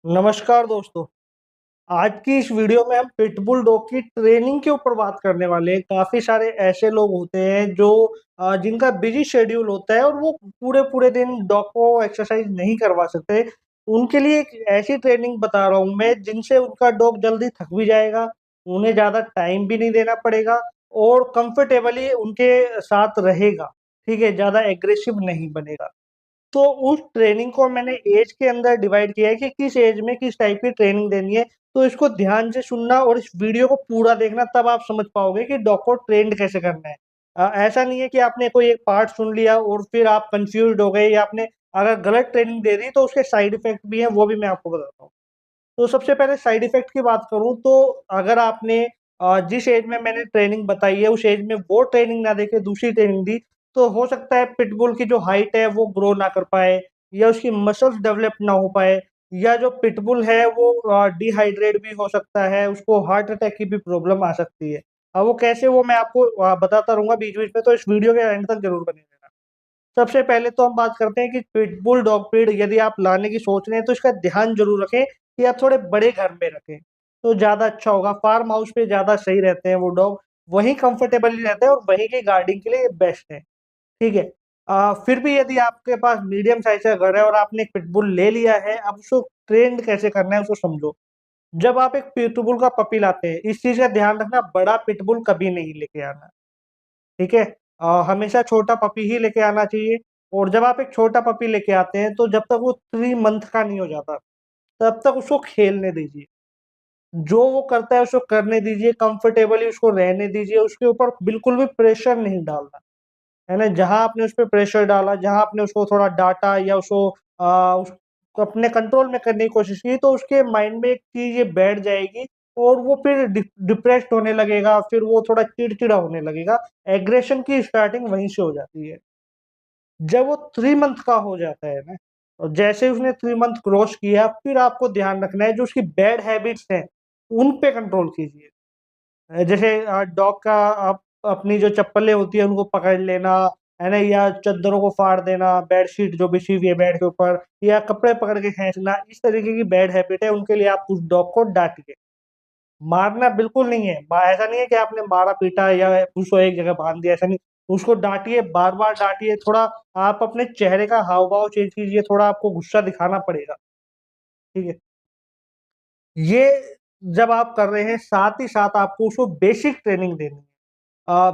नमस्कार दोस्तों। आज की इस वीडियो में हम पिटबुल डॉग की ट्रेनिंग के ऊपर बात करने वाले हैं। काफ़ी सारे ऐसे लोग होते हैं जो जिनका बिजी शेड्यूल होता है और वो पूरे-पूरे दिन डॉग को एक्सरसाइज नहीं करवा सकते। उनके लिए एक ऐसी ट्रेनिंग बता रहा हूँ मैं जिनसे उनका डॉग जल्दी थक भी जाएगा, उन्हें ज़्यादा टाइम भी नहीं देना पड़ेगा और कंफर्टेबली उनके साथ रहेगा, ठीक है? ज़्यादा एग्रेसिव नहीं बनेगा। तो उस ट्रेनिंग को मैंने ऐज के अंदर डिवाइड किया है कि किस ऐज में किस टाइप की ट्रेनिंग देनी है। तो इसको ध्यान से सुनना और इस वीडियो को पूरा देखना तब आप समझ पाओगे कि डॉग को ट्रेंड कैसे करना है। ऐसा नहीं है कि आपने कोई एक पार्ट सुन लिया और फिर आप कन्फ्यूज़्ड हो गए या आपने अगर गलत ट्रेनिंग दे दी तो उसके साइड इफ़ेक्ट भी हैं, वो भी मैं आपको बताता हूँ। तो सबसे पहले साइड इफ़ेक्ट की बात करूँ तो अगर आपने जिस एज में मैंने ट्रेनिंग बताई है उस एज में वो ट्रेनिंग ना देके दूसरी ट्रेनिंग दी, तो हो सकता है पिटबुल की जो हाइट है वो ग्रो ना कर पाए या उसकी मसल्स डेवलप ना हो पाए या जो पिटबुल है वो डिहाइड्रेट भी हो सकता है, उसको हार्ट अटैक की भी प्रॉब्लम आ सकती है। अब वो कैसे वो मैं आपको बताता रहूँगा बीच-बीच में तो इस वीडियो के एंड तक ज़रूर बने रहना। सबसे पहले तो हम बात करते हैं कि पिटबुल डॉग ब्रीड यदि आप लाने की सोच रहे हैं तो इसका ध्यान ज़रूर रखें कि आप थोड़े बड़े घर में रखें, तो ज़्यादा अच्छा होगा। फार्म हाउस पे ज़्यादा सही रहते हैं वो डॉग, वहीं कंफर्टेबली रहते हैं और वहीं की गार्डिंग के लिए ये बेस्ट है, ठीक है? फिर भी यदि आपके पास मीडियम साइज़ का घर है और आपने एक पिटबुल ले लिया है, अब उसको ट्रेंड कैसे करना है उसको समझो। जब आप एक पिटबुल का पपी लाते हैं, इस चीज़ का ध्यान रखना बड़ा पिटबुल कभी नहीं लेके आना। ठीक है? हमेशा छोटा पपी ही लेके आना चाहिए और जब आप एक छोटा पपी लेके आते हैं, तो जब तक वो 3 मंथ का नहीं हो जाता, तब तक उसको खेलने दीजिए। जो वो करता है उसको करने दीजिए, कंफर्टेबली उसको रहने दीजिए, उसके ऊपर बिल्कुल भी प्रेशर नहीं डालना, है ना? जहाँ आपने उस पे प्रेशर डाला, जहाँ आपने उसको थोड़ा डाँटा या उसको उसको अपने कंट्रोल में करने की कोशिश की, तो उसके माइंड में एक चीज़ ये बैठ जाएगी और वो फिर डिप्रेस्ड होने लगेगा, फिर वो थोड़ा चिड़चिड़ा होने लगेगा। एग्रेशन की स्टार्टिंग वहीं से हो जाती है। जब वो 3 मंथ का हो जाता है ना, और जैसे ही उसने 3 मंथ क्रॉस किया, फिर आपको ध्यान रखना है जो उसकी बैड हैबिट्स हैं, उन पे कंट्रोल कीजिए। जैसे डॉग का आप अपनी जो चप्पलें होती हैं उनको पकड़ लेना, है ना? या चद्दरों को फाड़ देना, बेडशीट जो बिछी हुई है बेड के ऊपर या कपड़े पकड़ के खींचना, इस तरीके की बैड हैबिट है, उनके लिए आप उस डॉग को डाँटिए। मारना बिल्कुल नहीं है, ऐसा नहीं है कि आपने मारा-पीटा या उसको एक जगह बाँध दिया, ऐसा नहीं। उसको डाँटिए, बार-बार डाँटिए, थोड़ा आप अपने चेहरे का हाव-भाव चेंज कीजिए, थोड़ा आपको गुस्सा दिखाना पड़ेगा, ठीक है? ये जब आप कर रहे हैं, साथ ही साथ आपको उसको बेसिक ट्रेनिंग देनी है।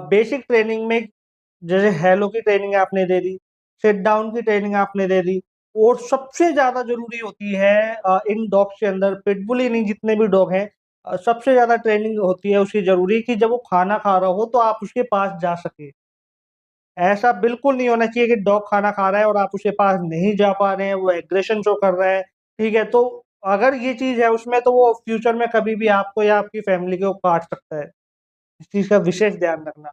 बेसिक ट्रेनिंग में जैसे हेलो की ट्रेनिंग आपने दे दी, सिट डाउन की ट्रेनिंग आपने दे दी और सबसे ज़्यादा ज़रूरी होती है इन डॉग्स के अंदर पिटबुल ही नहीं जितने भी डॉग हैं सबसे ज़्यादा ट्रेनिंग होती है उसकी ज़रूरी कि जब वो खाना खा रहा हो तो आप उसके पास जा सकें। ऐसा बिल्कुल नहीं होना चाहिए कि डॉग खाना खा रहा है और आप उसके पास नहीं जा पा रहे हैं, वो एग्रेशन शो कर रहा है, ठीक है? तो अगर ये चीज़ है उसमें तो वो फ्यूचर में कभी भी आपको या आपकी फैमिली को काट सकता है। इस चीज़ का विशेष ध्यान रखना।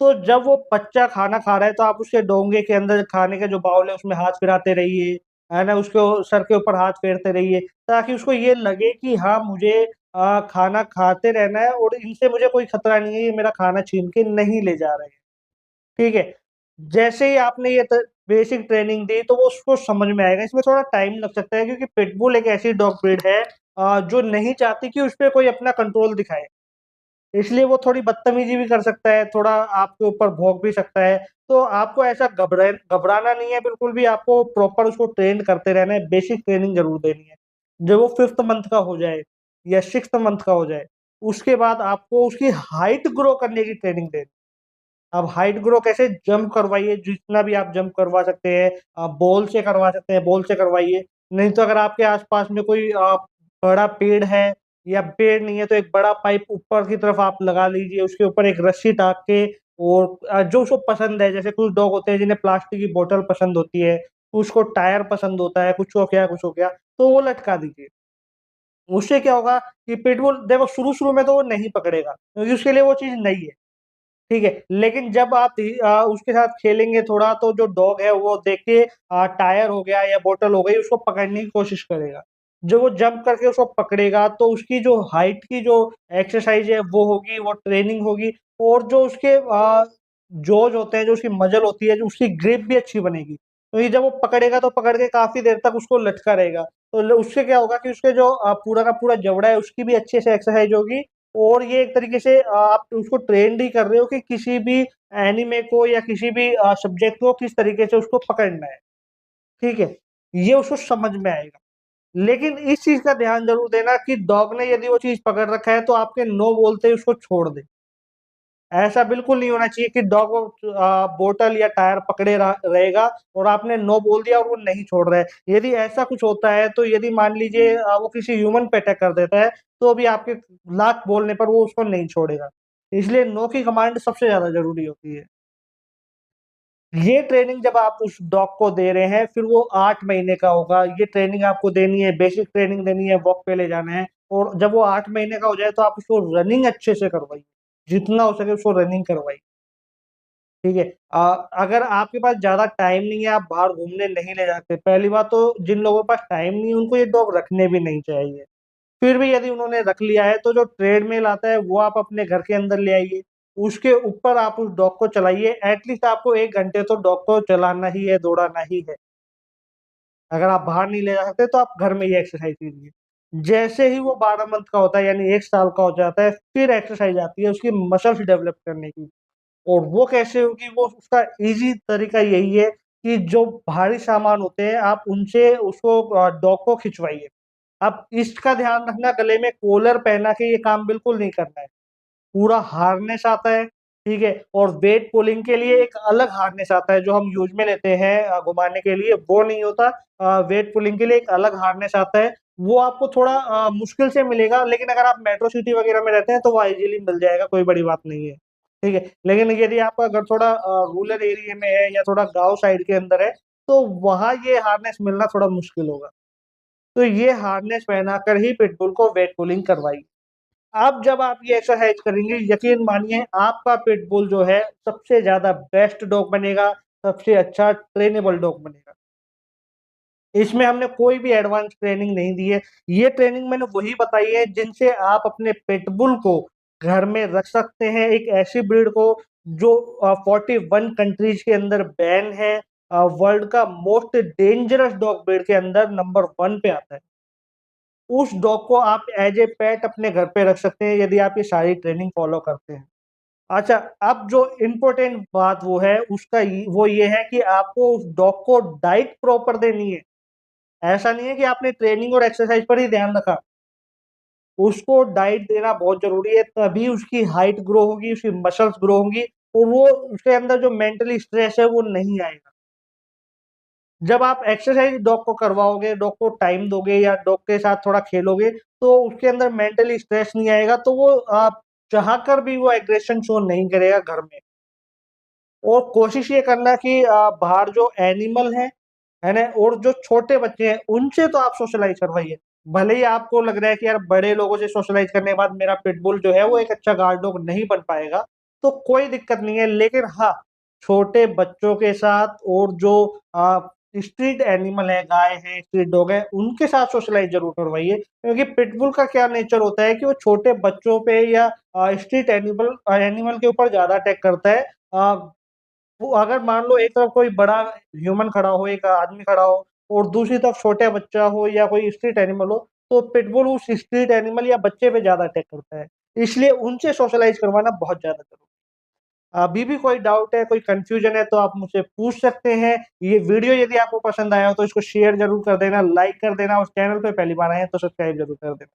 तो जब वो बच्चा खाना खा रहा है तो आप उसके डोंगे के अंदर खाने का जो बाउल है उसमें हाथ फिराते रहिए, है ना? उसको सर के ऊपर हाथ फेरते रहिए ताकि उसको ये लगे कि हाँ, मुझे खाना खाते रहना है और इनसे मुझे कोई खतरा नहीं है, ये मेरा खाना छीन के नहीं ले जा रहे हैं, ठीक है? जैसे ही आपने ये बेसिक ट्रेनिंग दी तो वो उसको समझ में आएगा, इसमें थोड़ा टाइम लग सकता है क्योंकि पिटबुल एक ऐसी डॉग ब्रीड है जो नहीं चाहती कि उसपे कोई अपना कंट्रोल दिखाए। इसलिए वो थोड़ी बदतमीज़ी भी कर सकता है, थोड़ा आपके ऊपर भौंक भी सकता है। तो आपको ऐसा घबराना नहीं है बिल्कुल भी, आपको प्रॉपर उसको ट्रेन करते रहना है, बेसिक ट्रेनिंग ज़रूर देनी है। जब वो 5th मंथ का हो जाए या 6th मंथ का हो जाए, उसके बाद आपको उसकी हाइट ग्रो करने की ट्रेनिंग देनी है। अब हाइट ग्रो कैसे जंप करवाइए, जितना भी आप जंप करवा सकते हैं, बॉल से करवा सकते हैं, बॉल से करवाइए। नहीं तो अगर आपके आस-पास में कोई बड़ा पेड़ है या पेड़ नहीं है तो एक बड़ा पाइप ऊपर की तरफ आप लगा लीजिए, उसके ऊपर एक रस्सी टाँग के और जो उसको पसंद है, जैसे कुछ डॉग होते हैं जिन्हें प्लास्टिक की बोतल पसंद होती है, कुछ को टायर पसंद होता है, कुछ हो गया, तो वो लटका दीजिए। उससे क्या होगा कि पिटबुल देखो शुरू-शुरू में तो वो नहीं पकड़ेगा, क्योंकि उसके लिए वो चीज़ नई है। ठीक है, लेकिन जब आप उसके साथ खेलेंगे थोड़ा तो जो डॉग है वो देख के टायर हो गया या बॉटल हो गई उसको पकड़ने की कोशिश करेगा। जब वो जंप करके उसको पकड़ेगा तो उसकी जो हाइट की जो एक्सरसाइज़ है वो होगी, वो ट्रेनिंग होगी और जो उसके जॉज़ होते हैं, जो उसकी मसल होती है, जो उसकी ग्रिप भी अच्छी बनेगी। तो ये जब वो पकड़ेगा तो पकड़ के काफ़ी देर तक उसको लटका रहेगा। तो ल उससे क्या होगा कि उसके जो पूरा का पूरा जबड़ा है उसकी भी अच्छे से एक्सरसाइज़ होगी और ये एक तरीके से आप उसको ट्रेंड ही कर रहे हो कि किसी भी एनिमे को या किसी भी सब्जेक्ट को किस तरीके से उसको पकड़ना है, ठीक है? ये उसको समझ में आएगा। लेकिन इस चीज़ का ध्यान ज़रूर देना कि डॉग ने यदि वो चीज़ पकड़ रखा है तो आपके नो बोलते ही उसको छोड़ दे। ऐसा बिल्कुल नहीं होना चाहिए कि डॉग वो बोतल या टायर पकड़े रहेगा और आपने नो बोल दिया और वो नहीं छोड़ रहा है। यदि ऐसा कुछ होता है तो यदि मान लीजिए वो किसी ह्यूमन पे अटैक कर देता है, तो भी आपके लाख बोलने पर वो उसको नहीं छोड़ेगा। इसलिए नो की कमांड सबसे ज़्यादा ज़रूरी होती है। ये ट्रेनिंग जब आप उस डॉग को दे रहे हैं, फिर वो 8 महीने का होगा, ये ट्रेनिंग आपको देनी है, बेसिक ट्रेनिंग देनी है, वॉक पे ले जाना है और जब वो 8 महीने का हो जाए तो आप उसको रनिंग अच्छे से करवाइए। जितना हो सके उसको रनिंग करवाइए, ठीक है? अगर आपके पास ज़्यादा टाइम नहीं है, आप बाहर घूमने नहीं ले जाते, पहली बात तो जिन लोगों के पास टाइम नहीं है, उनको ये डॉग रखने भी नहीं चाहिए। फिर भी यदि उन्होंने रख लिया है, तो जो ट्रेडमिल आता है, वो आप अपने घर के अंदर ले आइए। उसके ऊपर आप उस डॉग को चलाइए, एट लीस्ट आपको 1 घंटे तो डॉग को चलाना ही है, दौड़ाना ही है। अगर आप बाहर नहीं ले जा सकते, तो आप घर में ही एक्सरसाइज़ कीजिए। जैसे ही वो 12 मंथ का होता है, यानी 1 साल का हो जाता है, फिर एक्सरसाइज़ आती है उसकी मसल्स डेवलप करने की। और वो कैसे होगी, वो उसका ईज़ी तरीका यही है कि जो भारी सामान होते हैं, आप उनसे उसको डॉग को खिंचवाइए। अब इसका ध्यान रखना, गले में कॉलर पहना के ये काम बिल्कुल नहीं करना है। पूरा हार्नेस आता है, ठीक है? और वेट पुलिंग के लिए एक अलग हार्नेस आता है, जो हम यूज़ में लेते हैं घुमाने के लिए, वो नहीं होता। वेट पुलिंग के लिए एक अलग हार्नेस आता है, वो आपको थोड़ा मुश्किल से मिलेगा, लेकिन अगर आप मेट्रो सिटी वगैरह में रहते हैं, तो वो ईज़िली मिल जाएगा, कोई बड़ी बात नहीं है, ठीक है? लेकिन यदि आपका घर थोड़ा रूरल एरिया में है या थोड़ा गाँव साइड के अंदर है, तो वहाँ ये हार्नेस मिलना थोड़ा मुश्किल होगा। तो ये हार्नेस पहनाकर ही पिटबुल को वेट पुलिंग करवाइए। अब जब आप ये एक्सरसाइज़ करेंगे, यकीन मानिए आपका पिटबुल जो है सबसे ज़्यादा बेस्ट डॉग बनेगा, सबसे अच्छा ट्रेनेबल डॉग बनेगा। इसमें हमने कोई भी एडवांस ट्रेनिंग नहीं दी है। ये ट्रेनिंग मैंने वही बताई है जिनसे आप अपने पिटबुल को घर में रख सकते हैं, एक ऐसी ब्रीड को जो 41 कंट्रीज़ के अंदर बैन है। वर्ल्ड का मोस्ट डेंजरस डॉग ब्रीड के अंदर नंबर 1 पे आता है। उस डॉग को आप एज़ ए पेट अपने घर पे रख सकते हैं यदि आप ये सारी ट्रेनिंग फ़ॉलो करते हैं। अच्छा, अब जो इम्पोर्टेंट बात वो है उसका वो ये है कि आपको उस डॉग को डाइट प्रॉपर देनी है। ऐसा नहीं है कि आपने ट्रेनिंग और एक्सरसाइज़ पर ही ध्यान रखा। उसको डाइट देना बहुत ज़रूरी है, तभी उसकी हाइट ग्रो होगी, उसकी मसल्स ग्रो होंगी और वो उसके अंदर जो मेंटली स्ट्रेस है वो नहीं आएगा। जब आप एक्सरसाइज़ डॉग को करवाओगे, डॉग को टाइम दोगे या डॉग के साथ थोड़ा खेलोगे, तो उसके अंदर मेंटली स्ट्रेस नहीं आएगा, तो वो चाहकर भी वो एग्रेशन शो नहीं करेगा घर में। और कोशिश ये करना कि बाहर जो एनिमल हैं, है ना? और जो छोटे बच्चे हैं, उनसे तो आप सोशलाइज़ करवाइए। भले ही आपको लग रहा है कि यार बड़े लोगों से सोशलाइज़ करने के बाद मेरा पिटबुल जो है वो एक अच्छा गार्ड डॉग नहीं बन पाएगा, तो कोई दिक्कत नहीं है। लेकिन हाँ, छोटे बच्चों के साथ और जो अ, स्ट्रीट एनिमल है, गाय है, स्ट्रीट डॉग है, उनके साथ सोशलाइज़ ज़रूर करवाइए। क्योंकि पिटबुल का क्या नेचर होता है कि वो छोटे बच्चों पे या स्ट्रीट एनिमल के ऊपर ज़्यादा अटैक करता है। वो अगर मान लो एक तरफ कोई बड़ा ह्यूमन खड़ा हो, एक आदमी खड़ा हो और दूसरी तरफ छोटा बच्चा हो या कोई स्ट्रीट एनिमल हो, तो पिटबुल उस स्ट्रीट एनिमल या बच्चे पे ज़्यादा अटैक करता है। इसलिए उनसे सोशलाइज़ करवाना बहुत ज़्यादा ज़रूरी है। अभी भी कोई डाउट है, कोई कन्फ्यूज़न है तो आप मुझसे पूछ सकते हैं। ये वीडियो यदि आपको पसंद आया हो तो इसको शेयर ज़रूर कर देना, लाइक कर देना और चैनल पे पहली बार आए हैं तो सब्सक्राइब ज़रूर कर देना।